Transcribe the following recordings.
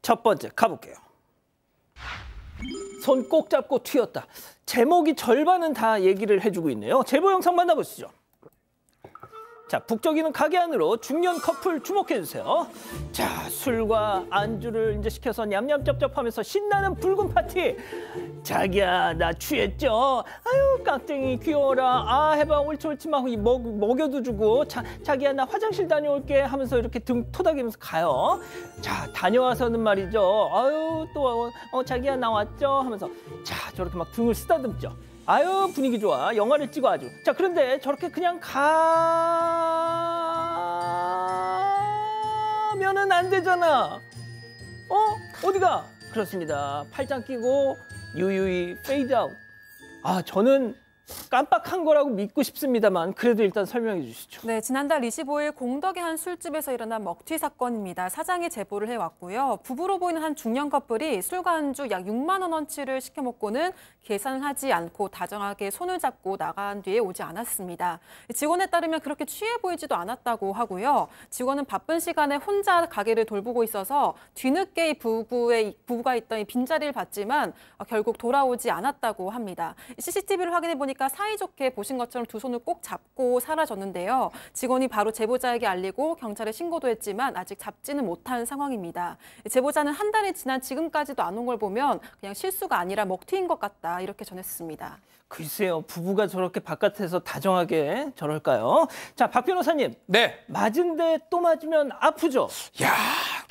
첫 번째 가볼게요. 손 꼭 잡고 튀었다. 제목이 절반은 다 얘기를 해주고 있네요. 제보 영상 만나보시죠. 자, 북적이는 가게 안으로 중년 커플 주목해주세요. 자, 술과 안주를 이제 시켜서 냠냠쩝쩝하면서 신나는 붉은 파티. 자기야, 나 취했죠? 아유, 깍쟁이 귀여워라. 아, 해봐, 옳지 옳지 막 먹여도 주고. 자기야, 나 화장실 다녀올게 하면서 이렇게 등 토닥이면서 가요. 자, 다녀와서는 말이죠. 아유, 또 자기야, 나 왔죠? 하면서 자, 저렇게 막 등을 쓰다듬죠. 아유, 분위기 좋아. 영화를 찍어 아주. 자, 그런데 저렇게 그냥 가면은 안 되잖아. 어디가? 그렇습니다. 팔짱 끼고 유유히 페이드 아웃. 아, 저는 깜빡한 거라고 믿고 싶습니다만 그래도 일단 설명해 주시죠. 네, 지난달 25일 공덕의 한 술집에서 일어난 먹튀 사건입니다. 사장이 제보를 해왔고요. 부부로 보이는 한 중년 커플이 술과 안주 약 6만 원어치를 시켜 먹고는 계산하지 않고 다정하게 손을 잡고 나간 뒤에 오지 않았습니다. 직원에 따르면 그렇게 취해 보이지도 않았다고 하고요. 직원은 바쁜 시간에 혼자 가게를 돌보고 있어서 뒤늦게 이 부부가 있던 이 빈자리를 봤지만 결국 돌아오지 않았다고 합니다. CCTV를 확인해 보니까 사이좋게 보신 것처럼 두 손을 꼭 잡고 사라졌는데요. 직원이 바로 제보자에게 알리고 경찰에 신고도 했지만 아직 잡지는 못한 상황입니다. 제보자는 한 달이 지난 지금까지도 안 온 걸 보면 그냥 실수가 아니라 먹튀인 것 같다 이렇게 전했습니다. 글쎄요, 부부가 저렇게 바깥에서 다정하게 저럴까요? 자, 박 변호사님. 네. 맞은데 또 맞으면 아프죠? 야,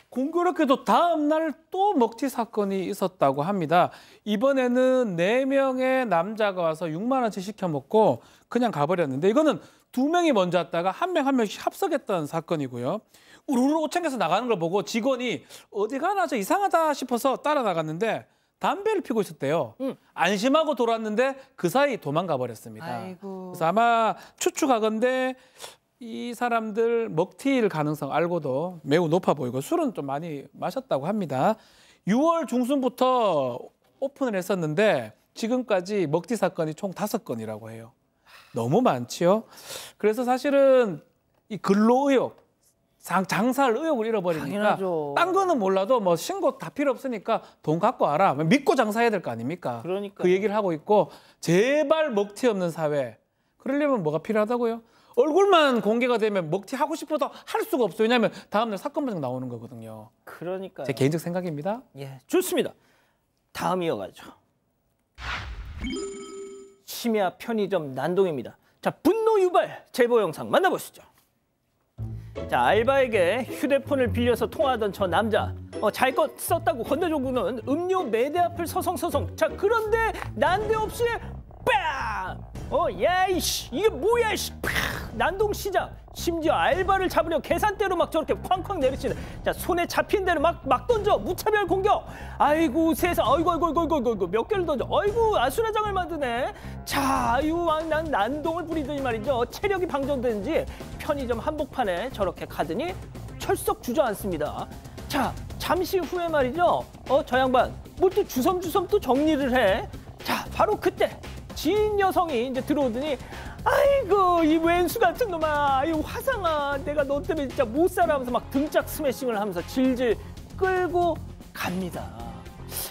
공교롭게도 다음 날 또 먹튀 사건이 있었다고 합니다. 이번에는 4명의 남자가 와서 6만 원치 시켜 먹고 그냥 가버렸는데 이거는 2명이 먼저 왔다가 한 명씩 합석했던 사건이고요. 우르르 옷챙겨서 나가는 걸 보고 직원이 어디 가나 저 이상하다 싶어서 따라 나갔는데 담배를 피고 있었대요. 안심하고 돌아왔는데 그 사이 도망가 버렸습니다. 아이고. 그래서 아마 추측하건대 이 사람들 먹튀일 가능성 알고도 매우 높아 보이고 술은 좀 많이 마셨다고 합니다. 6월 중순부터 오픈을 했었는데 지금까지 먹튀 사건이 총 5건이라고 해요. 너무 많지요. 그래서 사실은 이 근로 의욕, 장사할 의욕을 잃어버리니까 당연하죠. 딴 거는 몰라도 뭐 신고 다 필요 없으니까 돈 갖고 와라. 믿고 장사해야 될 거 아닙니까? 그러니까요. 그 얘기를 하고 있고 제발 먹튀 없는 사회. 그러려면 뭐가 필요하다고요? 얼굴만 공개가 되면 먹튀 하고 싶어도 할 수가 없어요. 왜냐하면 다음날 사건 반영 나오는 거거든요. 그러니까요. 제 개인적 생각입니다. 예, 좋습니다. 다음 이어가죠. 심야 편의점 난동입니다. 자, 분노 유발 제보 영상 만나보시죠. 자, 알바에게 휴대폰을 빌려서 통화하던 저 남자. 잘 것 썼다고 건네줘고는 음료 매대 앞을 서성서성. 자, 그런데 난데없이 빵! 야이씨, 이게 뭐야, 씨! 난동 시작. 심지어 알바를 잡으려 계산대로 막 저렇게 쾅쾅 내리치는. 자, 손에 잡힌 대로 막 던져. 무차별 공격. 아이고 세상. 아이고 몇 개를 던져. 아이고 아수라장을 만드네. 자, 아유 난 난동을 부리더니 말이죠. 체력이 방전되는지 편의점 한복판에 저렇게 가더니 철썩 주저앉습니다. 자, 잠시 후에 말이죠. 저 양반 뭐 또 주섬주섬 또 정리를 해. 자, 바로 그때 지인 여성이 이제 들어오더니 아이고 이 왼수 같은 놈아, 아유 화상아, 내가 너 때문에 진짜 못 살아 하면서 막 등짝 스매싱을 하면서 질질 끌고 갑니다.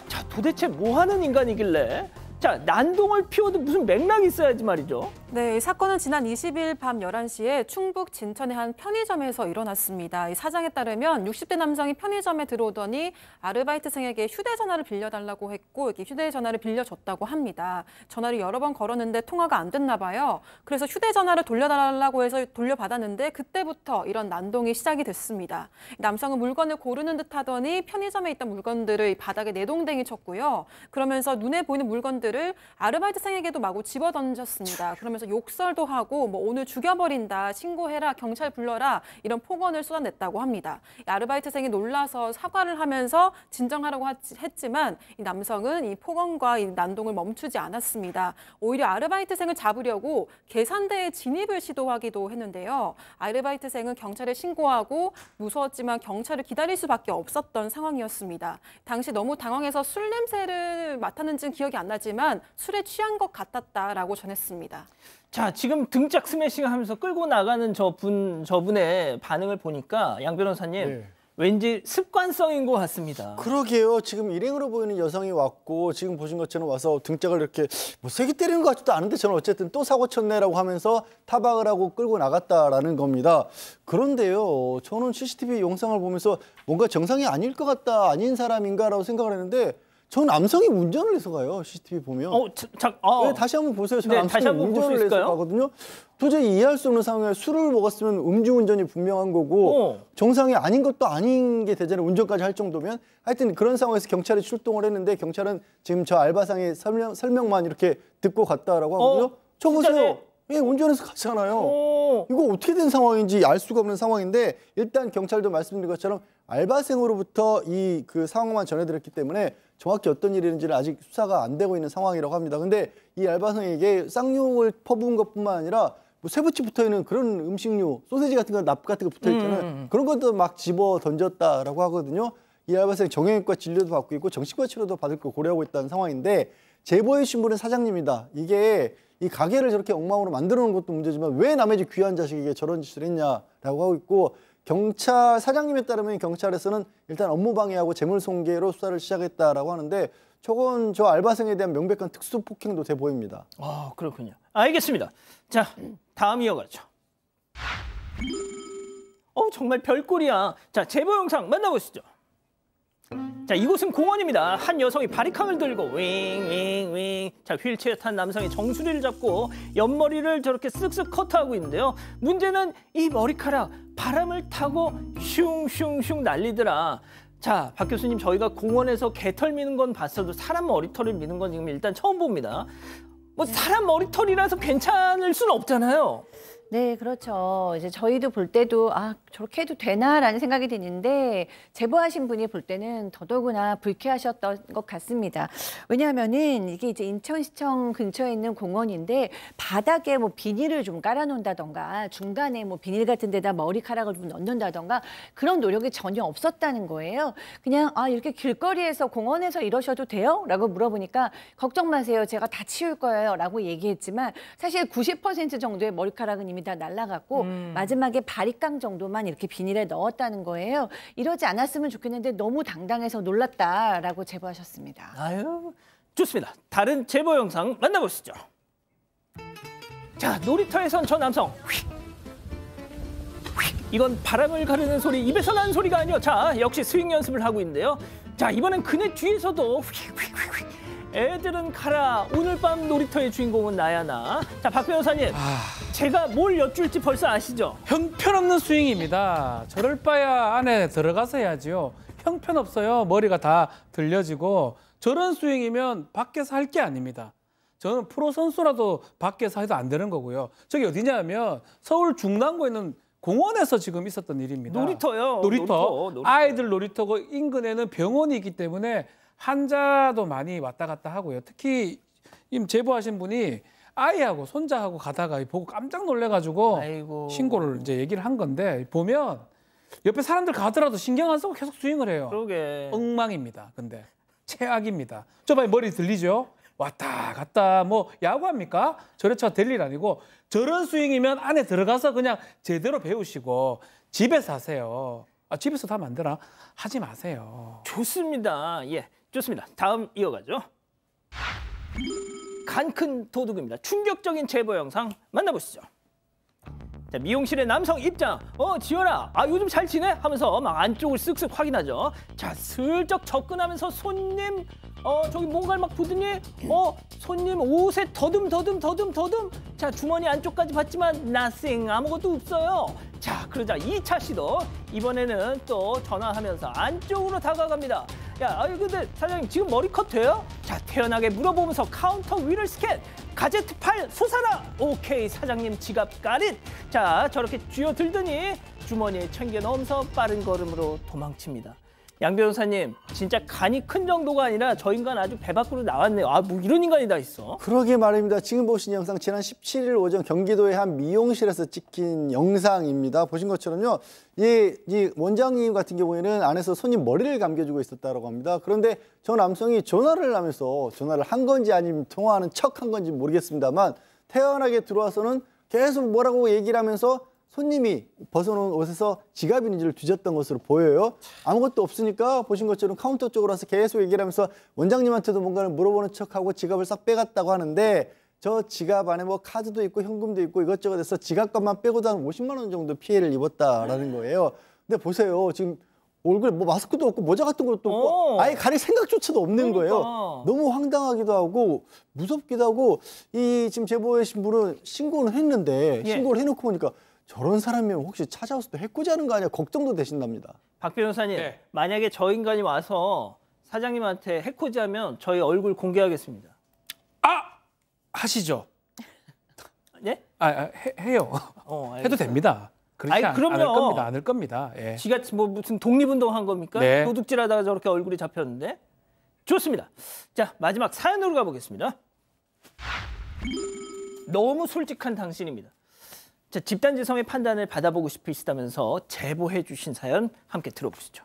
자, 도대체 뭐 하는 인간이길래 자, 난동을 피워도 무슨 맥락이 있어야지 말이죠. 네, 이 사건은 지난 20일 밤 11시에 충북 진천의 한 편의점에서 일어났습니다. 이 사장에 따르면 60대 남성이 편의점에 들어오더니 아르바이트생에게 휴대전화를 빌려달라고 했고 이렇게 휴대전화를 빌려줬다고 합니다. 전화를 여러 번 걸었는데 통화가 안 됐나 봐요. 그래서 휴대전화를 돌려달라고 해서 돌려받았는데 그때부터 이런 난동이 시작이 됐습니다. 남성은 물건을 고르는 듯 하더니 편의점에 있던 물건들을 바닥에 내동댕이 쳤고요. 그러면서 눈에 보이는 물건들을 아르바이트생에게도 마구 집어던졌습니다. 그러면서 욕설도 하고 뭐 오늘 죽여버린다, 신고해라, 경찰 불러라 이런 폭언을 쏟아냈다고 합니다. 아르바이트생이 놀라서 사과를 하면서 진정하라고 했지만 이 남성은 이 폭언과 이 난동을 멈추지 않았습니다. 오히려 아르바이트생을 잡으려고 계산대에 진입을 시도하기도 했는데요. 아르바이트생은 경찰에 신고하고 무서웠지만 경찰을 기다릴 수밖에 없었던 상황이었습니다. 당시 너무 당황해서 술 냄새를 맡았는지는 기억이 안 나지만 술에 취한 것 같았다라고 전했습니다. 자, 지금 등짝 스매싱 하면서 끌고 나가는 저분의 반응을 보니까 양 변호사님, 네. 왠지 습관성인 것 같습니다. 그러게요. 지금 일행으로 보이는 여성이 왔고 지금 보신 것처럼 와서 등짝을 이렇게 뭐 세게 때리는 것 같지도 않은데 저는 어쨌든 또 사고 쳤네라고 하면서 타박을 하고 끌고 나갔다라는 겁니다. 그런데요. 저는 CCTV 영상을 보면서 뭔가 정상이 아닐 것 같다, 아닌 사람인가라고 생각을 했는데 저 남성이 운전을 해서 가요. CCTV 보면. 네, 다시 한번 보세요. 저 네, 남성이 다시 한번 볼 수 운전을 해서 있을까요? 가거든요. 도저히 이해할 수 없는 상황에 술을 먹었으면 음주운전이 분명한 거고 정상이 아닌 것도 아닌 게 되잖아요. 운전까지 할 정도면. 하여튼 그런 상황에서 경찰이 출동을 했는데 경찰은 지금 저 알바상의 설명만 이렇게 듣고 갔다라고 하거든요. 저 보세요. 예, 운전해서 갔잖아요. 이거 어떻게 된 상황인지 알 수가 없는 상황인데 일단 경찰도 말씀드린 것처럼 알바생으로부터 이 그 상황만 전해드렸기 때문에 정확히 어떤 일인지는 아직 수사가 안 되고 있는 상황이라고 합니다. 근데 이 알바생에게 쌍욕을 퍼부은 것뿐만 아니라 뭐 쇠붙이 붙어있는 그런 음식류, 소세지 같은 거, 납 같은 거 붙어있잖아요. 그런 것도 막 집어 던졌다라고 하거든요. 이 알바생 정형외과 진료도 받고 있고 정신과 치료도 받을 거 고려하고 있다는 상황인데 제보해 주신 분은 사장님입니다. 이게 이 가게를 저렇게 엉망으로 만들어 놓은 것도 문제지만 왜 남의 집 귀한 자식에게 저런 짓을 했냐라고 하고 있고 경찰 사장님에 따르면 경찰에서는 일단 업무 방해하고 재물손괴로 수사를 시작했다라고 하는데 저건 저 알바생에 대한 명백한 특수폭행도 돼 보입니다. 아, 그렇군요. 알겠습니다. 자, 다음 이어가죠. 정말 별꼴이야. 자, 제보 영상 만나보시죠. 자, 이곳은 공원입니다. 한 여성이 바리캉을 들고 윙윙윙. 자, 휠체어 탄 남성이 정수리를 잡고 옆머리를 저렇게 쓱쓱 커트하고 있는데요. 문제는 이 머리카락 바람을 타고 슝슝슝 날리더라. 자, 박 교수님, 저희가 공원에서 개털 미는 건 봤어도 사람 머리털을 미는 건 지금 일단 처음 봅니다. 뭐 사람 머리털이라서 괜찮을 수는 없잖아요. 네, 그렇죠. 이제 저희도 볼 때도 저렇게 해도 되나라는 생각이 드는데 제보하신 분이 볼 때는 더더구나 불쾌하셨던 것 같습니다. 왜냐하면은 이게 이제 인천시청 근처에 있는 공원인데 바닥에 뭐 비닐을 좀 깔아놓는다던가 중간에 뭐 비닐 같은 데다 머리카락을 좀 넣는다던가 그런 노력이 전혀 없었다는 거예요. 그냥 이렇게 길거리에서 공원에서 이러셔도 돼요? 라고 물어보니까 걱정 마세요. 제가 다 치울 거예요. 라고 얘기했지만 사실 90% 정도의 머리카락은 이미 다 날아갔고 마지막에 바리깡 정도만 이렇게 비닐에 넣었다는 거예요. 이러지 않았으면 좋겠는데 너무 당당해서 놀랐다라고 제보하셨습니다. 아유, 좋습니다. 다른 제보 영상 만나보시죠. 자, 놀이터에선 저 남성 이건 바람을 가르는 소리, 입에서 나는 소리가 아니요. 자, 역시 스윙 연습을 하고 있는데요. 자, 이번엔 그네 뒤에서도 애들은 가라. 오늘 밤 놀이터의 주인공은 나야 나. 자, 박 변호사님, 제가 뭘 여쭐지 벌써 아시죠? 형편없는 스윙입니다. 저럴 바야 안에 들어가서 해야지요. 형편없어요. 머리가 다 들려지고 저런 스윙이면 밖에서 할 게 아닙니다. 저는 프로 선수라도 밖에서 해도 안 되는 거고요. 저기 어디냐면 서울 중랑구에 있는 공원에서 지금 있었던 일입니다. 놀이터요. 놀이터. 아이들 놀이터고 인근에는 병원이 있기 때문에 환자도 많이 왔다 갔다 하고요. 특히 제보하신 분이 아이하고 손자하고 가다가 보고 깜짝 놀래가지고 신고를 이제 얘기를 한 건데 보면 옆에 사람들 가더라도 신경 안 쓰고 계속 스윙을 해요. 그러게. 엉망입니다. 근데 최악입니다. 저 봐요. 머리 들리죠? 왔다 갔다 뭐 야구합니까? 저래서 될 일 아니고 저런 스윙이면 안에 들어가서 그냥 제대로 배우시고 집에서 하세요. 집에서도 하면 안 되나? 하지 마세요. 좋습니다. 예, 좋습니다. 다음 이어가죠. 간 큰 도둑입니다. 충격적인 제보 영상 만나보시죠. 자, 미용실에 남성 입장. 지연아, 요즘 잘 지내? 하면서 막 안쪽을 쓱쓱 확인하죠. 자, 슬쩍 접근하면서 손님, 저기 뭔가를 막 보더니, 손님 옷에 더듬. 자, 주머니 안쪽까지 봤지만 nothing, 아무것도 없어요. 자, 그러자 2차 시도. 이번에는 또 전화하면서 안쪽으로 다가갑니다. 야, 근데 사장님 지금 머리컷 돼요? 자, 태연하게 물어보면서 카운터 위를 스캔. 가제트 팔 솟아라. 오케이, 사장님 지갑 까릿. 자, 저렇게 쥐어들더니 주머니에 챙겨 넣으면서 빠른 걸음으로 도망칩니다. 양 변호사님, 진짜 간이 큰 정도가 아니라 저 인간 아주 배 밖으로 나왔네요. 뭐 이런 인간이 다 있어. 그러게 말입니다. 지금 보신 영상 지난 17일 오전 경기도의 한 미용실에서 찍힌 영상입니다. 보신 것처럼요. 이 원장님 같은 경우에는 안에서 손님 머리를 감겨주고 있었다고 합니다. 그런데 저 남성이 전화를 하면서 전화를 한 건지 아니면 통화하는 척 한 건지 모르겠습니다만 태연하게 들어와서는 계속 뭐라고 얘기를 하면서 손님이 벗어놓은 옷에서 지갑 있는지를 뒤졌던 것으로 보여요. 아무것도 없으니까 보신 것처럼 카운터 쪽으로 와서 계속 얘기를 하면서 원장님한테도 뭔가를 물어보는 척하고 지갑을 싹 빼갔다고 하는데 저 지갑 안에 뭐 카드도 있고 현금도 있고 이것저것 해서 지갑값만 빼고도 한 50만 원 정도 피해를 입었다라는 거예요. 근데 보세요. 지금 얼굴에 뭐 마스크도 없고 모자 같은 것도 없고 아예 가릴 생각조차도 없는 거예요. 너무 황당하기도 하고 무섭기도 하고 이 지금 제보해 주신 분은 신고는 했는데 신고를 해놓고 보니까 저런 사람이면 혹시 찾아와서 또 해코지하는 거 아니야 걱정도 되신답니다. 박 변호사님, 네. 만약에 저 인간이 와서 사장님한테 해코지하면 저희 얼굴 공개하겠습니다. 하시죠. 예? 해요. 해도 됩니다. 그렇지 그럼요. 않을 겁니다. 예. 지가 뭐 무슨 독립운동 한 겁니까? 네. 도둑질하다가 저렇게 얼굴이 잡혔는데. 좋습니다. 자, 마지막 사연으로 가보겠습니다. 너무 솔직한 당신입니다. 자, 집단지성의 판단을 받아보고 싶으시다면서 제보해 주신 사연 함께 들어보시죠.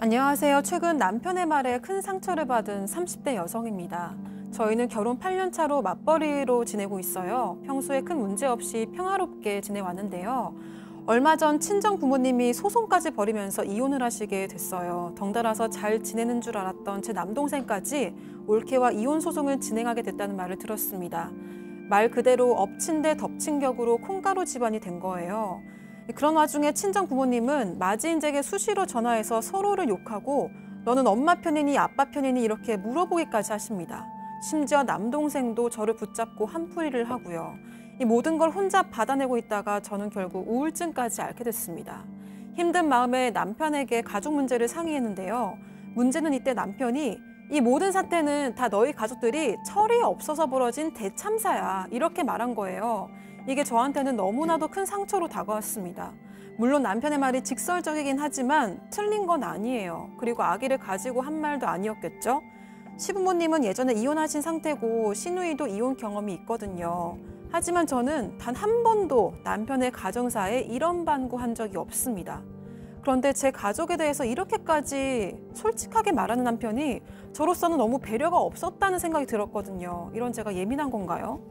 안녕하세요. 최근 남편의 말에 큰 상처를 받은 30대 여성입니다. 저희는 결혼 8년 차로 맞벌이로 지내고 있어요. 평소에 큰 문제 없이 평화롭게 지내왔는데요. 얼마 전 친정 부모님이 소송까지 벌이면서 이혼을 하시게 됐어요. 덩달아서 잘 지내는 줄 알았던 제 남동생까지 올케와 이혼 소송을 진행하게 됐다는 말을 들었습니다. 말 그대로 엎친 데 덮친 격으로 콩가루 집안이 된 거예요. 그런 와중에 친정 부모님은 마지인에게 수시로 전화해서 서로를 욕하고 너는 엄마 편이니 아빠 편이니 이렇게 물어보기까지 하십니다. 심지어 남동생도 저를 붙잡고 한풀이를 하고요. 이 모든 걸 혼자 받아내고 있다가 저는 결국 우울증까지 앓게 됐습니다. 힘든 마음에 남편에게 가족 문제를 상의했는데요. 문제는 이때 남편이 이 모든 사태는 다 너희 가족들이 철이 없어서 벌어진 대참사야 이렇게 말한 거예요. 이게 저한테는 너무나도 큰 상처로 다가왔습니다. 물론 남편의 말이 직설적이긴 하지만 틀린 건 아니에요. 그리고 아기를 가지고 한 말도 아니었겠죠? 시부모님은 예전에 이혼하신 상태고 시누이도 이혼 경험이 있거든요. 하지만 저는 단 한 번도 남편의 가정사에 이런 반구한 적이 없습니다. 그런데 제 가족에 대해서 이렇게까지 솔직하게 말하는 남편이 저로서는 너무 배려가 없었다는 생각이 들었거든요. 이런 제가 예민한 건가요?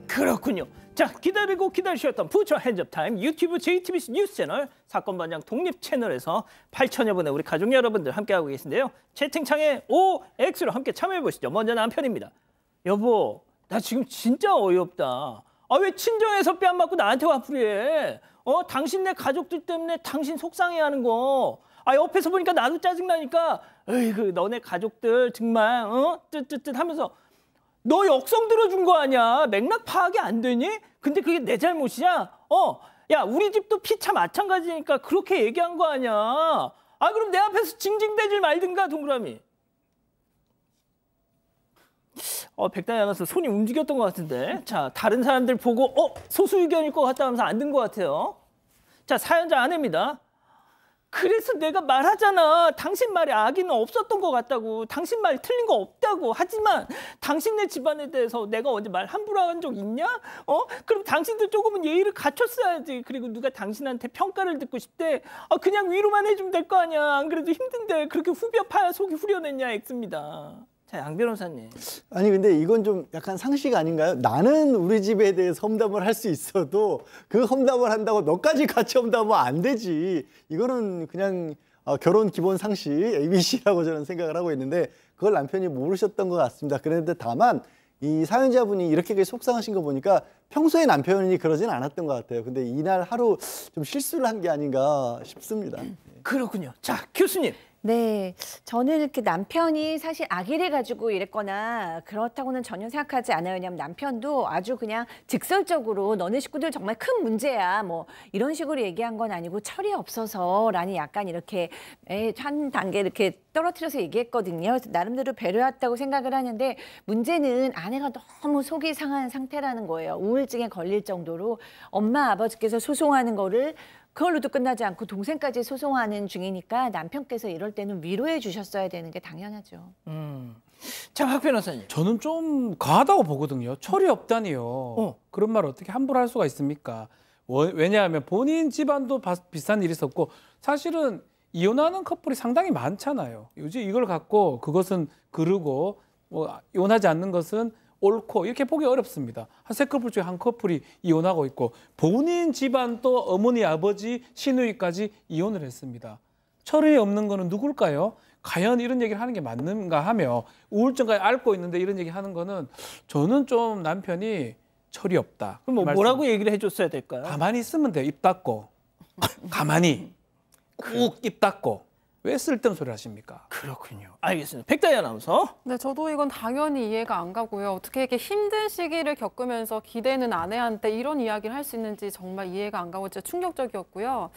그렇군요. 자, 기다리고 기다리셨던 부처 핸즈업 타임 유튜브 JTBC 뉴스 채널 사건 반장 독립 채널에서 8천여 분의 우리 가족 여러분들 함께하고 계신데요. 채팅창에 OX로 함께 참여해 보시죠. 먼저 남편입니다. 여보, 나 지금 진짜 어이없다. 왜 친정에서 뺨 맞고 나한테 화풀이해? 당신네 가족들 때문에 당신 속상해하는 거. 옆에서 보니까 나도 짜증나니까 에이그 너네 가족들 정말 뜨뜨뜨 하면서 너 역성 들어준 거 아니야? 맥락 파악이 안 되니? 근데 그게 내 잘못이야? 야, 우리 집도 피차 마찬가지니까 그렇게 얘기한 거 아니야? 그럼 내 앞에서 징징대질 말든가, 동그라미. 백단이 아나운서 손이 움직였던 것 같은데. 자, 다른 사람들 보고 소수 의견일 것 같다 하면서 안 든 것 같아요. 자, 사연자 아내입니다. 그래서 내가 말하잖아. 당신 말에 악의는 없었던 것 같다고. 당신 말 틀린 거 없다고. 하지만 당신네 집안에 대해서 내가 언제 말 함부로 한 적 있냐? 그럼 당신들 조금은 예의를 갖췄어야지. 그리고 누가 당신한테 평가를 듣고 싶대. 그냥 위로만 해주면 될 거 아니야. 안 그래도 힘든데 그렇게 후벼 파야 속이 후련했냐? X입니다. 자, 양 변호사님. 아니 근데 이건 좀 약간 상식 아닌가요? 나는 우리 집에 대해서 험담을 할 수 있어도 그 험담을 한다고 너까지 같이 험담하면 안 되지. 이거는 그냥 결혼 기본 상식 ABC라고 저는 생각을 하고 있는데 그걸 남편이 모르셨던 것 같습니다. 그런데 다만 이 사연자분이 이렇게 속상하신 거 보니까 평소에 남편이 그러진 않았던 것 같아요. 근데 이날 하루 좀 실수를 한 게 아닌가 싶습니다. 그렇군요. 자, 교수님. 네, 저는 이렇게 남편이 사실 아기를 가지고 이랬거나 그렇다고는 전혀 생각하지 않아요. 왜냐하면 남편도 아주 그냥 직설적으로 너네 식구들 정말 큰 문제야. 뭐 이런 식으로 얘기한 건 아니고 철이 없어서라니 약간 이렇게 한 단계 이렇게 떨어뜨려서 얘기했거든요. 나름대로 배려했다고 생각을 하는데 문제는 아내가 너무 속이 상한 상태라는 거예요. 우울증에 걸릴 정도로 엄마 아버지께서 소송하는 거를 그걸로도 끝나지 않고 동생까지 소송하는 중이니까 남편께서 이럴 때는 위로해 주셨어야 되는 게 당연하죠. 자, 박 변호사님. 저는 좀 과하다고 보거든요. 철이 없다니요. 그런 말 어떻게 함부로 할 수가 있습니까? 왜냐하면 본인 집안도 비슷한 일이 있었고 사실은 이혼하는 커플이 상당히 많잖아요. 요즘 이걸 갖고 그것은 그르고 이혼하지 않는 것은 옳고 이렇게 보기 어렵습니다. 한 3커플 중에 한 커플이 이혼하고 있고 본인 집안 또 어머니, 아버지, 시누이까지 이혼을 했습니다. 철이 없는 거는 누굴까요? 과연 이런 얘기를 하는 게 맞는가 하며 우울증까지 앓고 있는데 이런 얘기 하는 거는 저는 좀 남편이 철이 없다. 그럼 뭐 뭐라고 얘기를 해줬어야 될까요? 가만히 있으면 돼요. 입 닫고. 가만히. 꾹 입 닫고. 왜 쓸데없는 소리 하십니까? 그렇군요. 알겠습니다. 백다희 아나운서. 네, 저도 이건 당연히 이해가 안 가고요. 어떻게 이렇게 힘든 시기를 겪으면서 기대는 아내한테 이런 이야기를 할 수 있는지 정말 이해가 안 가고 진짜 충격적이었고요.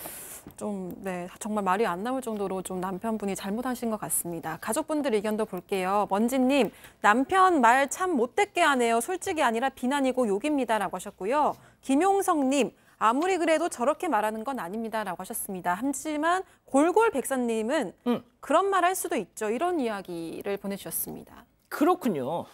좀, 네, 정말 말이 안 나올 정도로 좀 남편분이 잘못하신 것 같습니다. 가족분들 의견도 볼게요. 먼지님, 남편 말 참 못됐게 하네요. 솔직히 아니라 비난이고 욕입니다라고 하셨고요. 김용성님, 아무리 그래도 저렇게 말하는 건 아닙니다라고 하셨습니다. 하지만 골골백선님은 그런 말 할 수도 있죠. 이런 이야기를 보내주셨습니다. 그렇군요.